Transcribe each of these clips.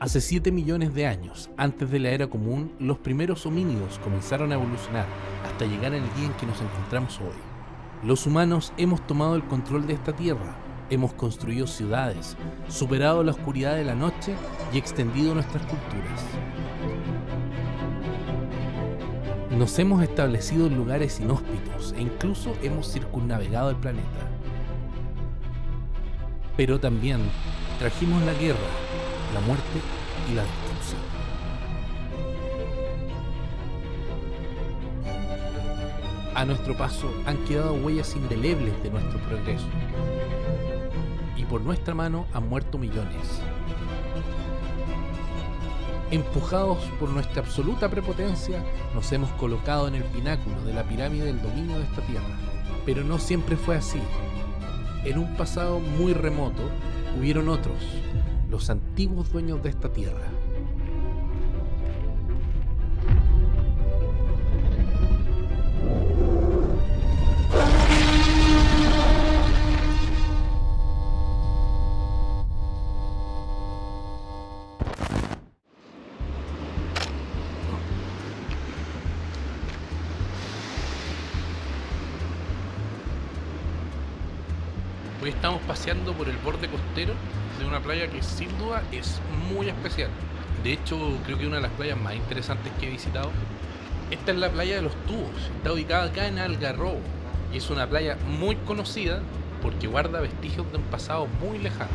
Hace 7 millones de años, antes de la era común, los primeros homínidos comenzaron a evolucionar hasta llegar al día en que nos encontramos hoy. Los humanos hemos tomado el control de esta tierra, hemos construido ciudades, superado la oscuridad de la noche y extendido nuestras culturas. Nos hemos establecido en lugares inhóspitos e incluso hemos circunnavegado el planeta. Pero también trajimos la guerra, la muerte y la destrucción. A nuestro paso han quedado huellas indelebles de nuestro progreso. Y por nuestra mano han muerto millones. Empujados por nuestra absoluta prepotencia, nos hemos colocado en el pináculo de la pirámide del dominio de esta tierra. Pero no siempre fue así. En un pasado muy remoto, hubieron otros, los antiguos dueños de esta tierra. Hoy estamos paseando por el borde costero de una playa que sin duda es muy especial. De hecho, creo que es una de las playas más interesantes que he visitado. Esta es la playa de los Tubos, está ubicada acá en Algarrobo y es una playa muy conocida porque guarda vestigios de un pasado muy lejano.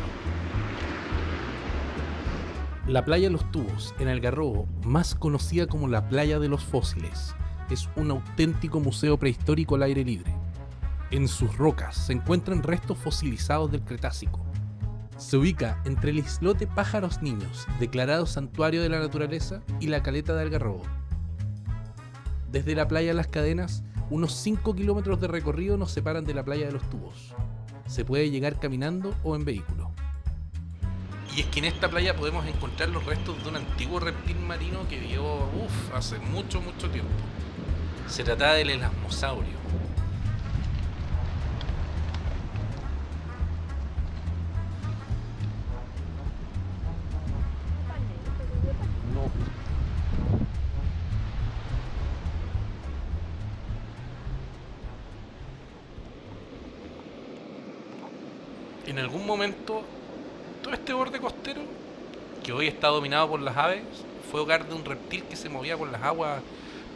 La playa de los Tubos, en Algarrobo, más conocida como la playa de los fósiles, es un auténtico museo prehistórico al aire libre. En sus rocas se encuentran restos fosilizados del Cretácico. Se ubica entre el islote Pájaros Niños, declarado Santuario de la Naturaleza, y la caleta de Algarrobo. Desde la playa Las Cadenas, unos 5 kilómetros de recorrido nos separan de la playa de los Tubos. Se puede llegar caminando o en vehículo. Y es que en esta playa podemos encontrar los restos de un antiguo reptil marino que vivió hace mucho tiempo. Se trata del elasmosaurio. En algún momento, todo este borde costero, que hoy está dominado por las aves, fue hogar de un reptil que se movía por las aguas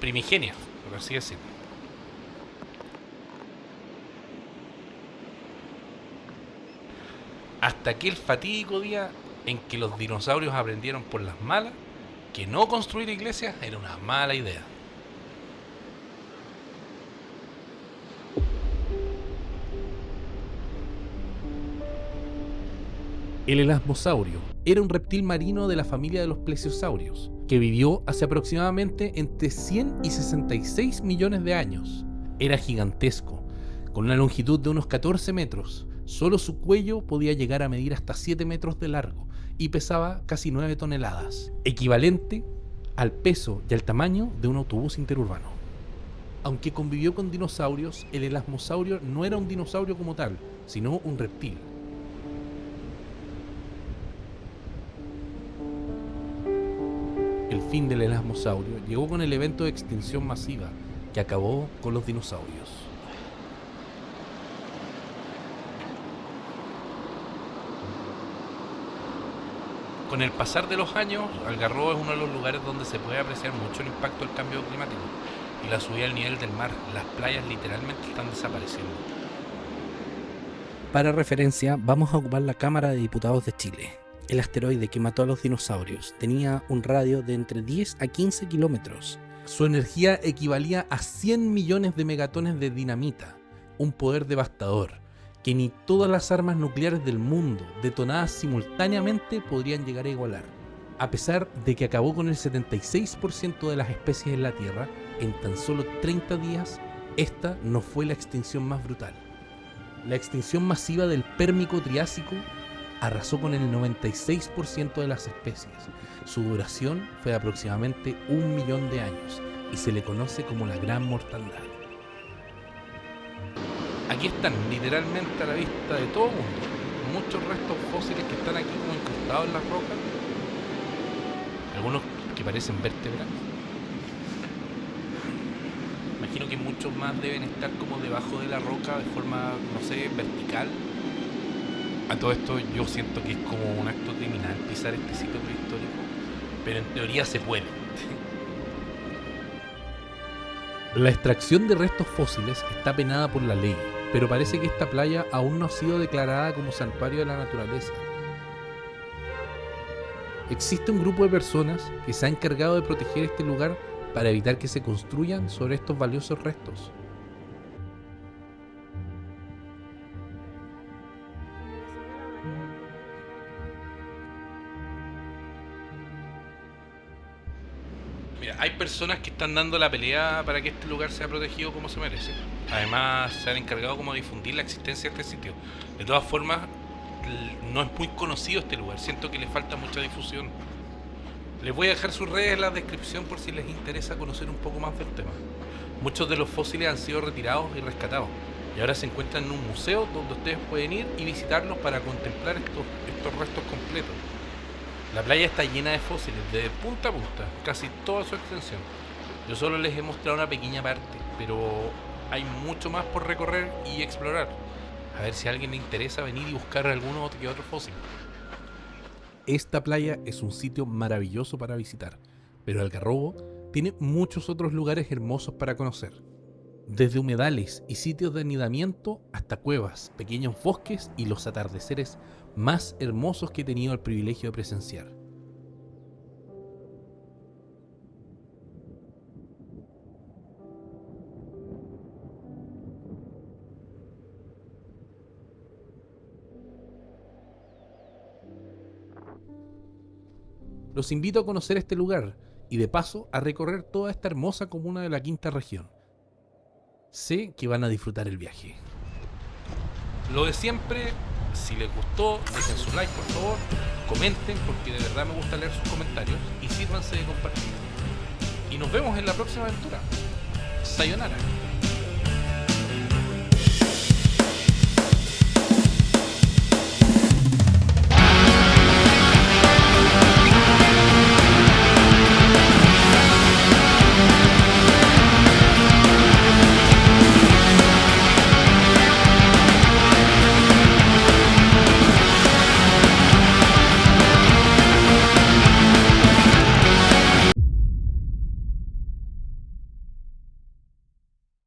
primigenias, por así decirlo. Hasta aquel fatídico día en que los dinosaurios aprendieron por las malas que no construir iglesias era una mala idea. El elasmosaurio era un reptil marino de la familia de los plesiosaurios, que vivió hace aproximadamente entre 100 y 66 millones de años. Era gigantesco, con una longitud de unos 14 metros. Solo su cuello podía llegar a medir hasta 7 metros de largo y pesaba casi 9 toneladas, equivalente al peso y al tamaño de un autobús interurbano. Aunque convivió con dinosaurios, el elasmosaurio no era un dinosaurio como tal, sino un reptil. El fin del elasmosaurio llegó con el evento de extinción masiva que acabó con los dinosaurios. Con el pasar de los años, Algarrobo es uno de los lugares donde se puede apreciar mucho el impacto del cambio climático y la subida del nivel del mar. Las playas literalmente están desapareciendo. Para referencia, vamos a ocupar la Cámara de Diputados de Chile. El asteroide que mató a los dinosaurios tenía un radio de entre 10 a 15 kilómetros. Su energía equivalía a 100 millones de megatones de dinamita, un poder devastador que ni todas las armas nucleares del mundo, detonadas simultáneamente, podrían llegar a igualar. A pesar de que acabó con el 76% de las especies en la Tierra, en tan solo 30 días, esta no fue la extinción más brutal. La extinción masiva del Pérmico-Triásico arrasó con el 96% de las especies. Su duración fue de aproximadamente 1 millón de años y se le conoce como la Gran Mortandad. Aquí están literalmente a la vista de todo el mundo muchos restos fósiles que están aquí como incrustados en las rocas algunos que parecen vértebras. Imagino que muchos más deben estar como debajo de la roca de forma, no sé, vertical. A todo esto yo siento que es como un acto criminal pisar este sitio prehistórico, pero en teoría se puede. La extracción de restos fósiles está penada por la ley, pero parece que esta playa aún no ha sido declarada como santuario de la naturaleza. Existe un grupo de personas que se ha encargado de proteger este lugar para evitar que se construyan sobre estos valiosos restos. Mira, hay personas que están dando la pelea para que este lugar sea protegido como se merece. Además, se han encargado como de difundir la existencia de este sitio. De todas formas, no es muy conocido este lugar. Siento que le falta mucha difusión. Les voy a dejar sus redes en la descripción por si les interesa conocer un poco más del tema. Muchos de los fósiles han sido retirados y rescatados, y ahora se encuentran en un museo donde ustedes pueden ir y visitarlos para contemplar estos restos completos. La playa está llena de fósiles, de punta a punta, casi toda su extensión. Yo solo les he mostrado una pequeña parte, pero hay mucho más por recorrer y explorar. A ver si a alguien le interesa venir y buscar alguno que otro fósil. Esta playa es un sitio maravilloso para visitar, pero Algarrobo tiene muchos otros lugares hermosos para conocer. Desde humedales y sitios de anidamiento hasta cuevas, pequeños bosques y los atardeceres más hermosos que he tenido el privilegio de presenciar. Los invito a conocer este lugar y de paso a recorrer toda esta hermosa comuna de la Quinta Región. Sé que van a disfrutar el viaje. Lo de siempre, si les gustó, dejen su like por favor, comenten porque de verdad me gusta leer sus comentarios y sírvanse de compartir. Y nos vemos en la próxima aventura. Sayonara.